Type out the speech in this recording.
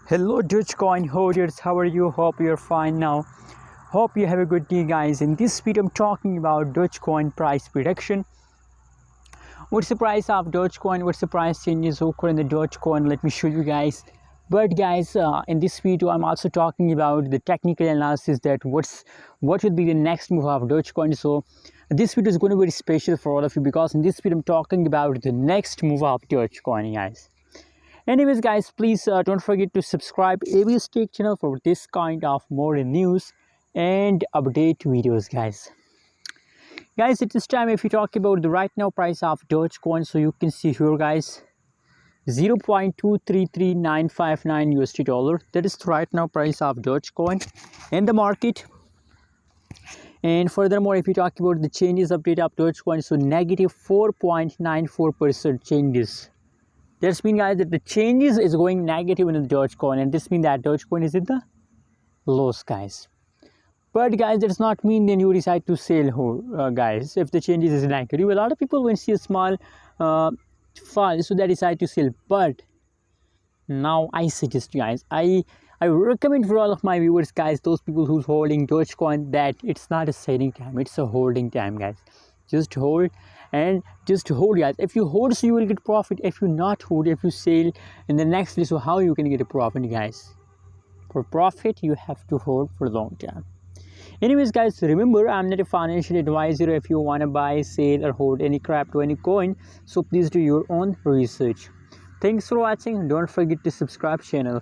Hello Dogecoin holders, how are you? Hope you're fine now. Hope you have a good day, guys. In this video I'm talking about Dogecoin price prediction. What's the price of Dogecoin? What's the price changes occur in the Dogecoin? Let me show you guys. But guys, in this video I'm also talking about the technical analysis that what would be the next move of Dogecoin. So this video is going to be very special for all of you because in this video I'm talking about the next move of Dogecoin, guys. Anyways, guys, please don't forget to subscribe ABS Tech channel for this kind of more news and update videos, guys. Guys, at this time, if you talk about the right now price of Dogecoin, so you can see here, guys, 0.233959 USD dollar. That is the right now price of Dogecoin in the market. And furthermore, if you talk about the changes update of Dogecoin, so negative 4.94% changes. This means, guys, that the changes is going negative in the Dogecoin, and this means that Dogecoin is in the loss, guys. But guys, that does not mean then you decide to sell, guys. If the changes is negative, a lot of people when see a small fall, so they decide to sell. But now I suggest, guys, I recommend for all of my viewers, guys, those people who's holding Dogecoin, that it's not a selling time, it's a holding time, guys. Just hold and just hold, guys. If you hold, so you will get profit. If you not hold, if you sell in the next day, so how you can get a profit, guys? For profit, you have to hold for a long time. Anyways, guys, remember, I'm not a financial advisor. If you want to buy, sell, or hold any crypto, any coin, so please do your own research. Thanks for watching. Don't forget to subscribe channel.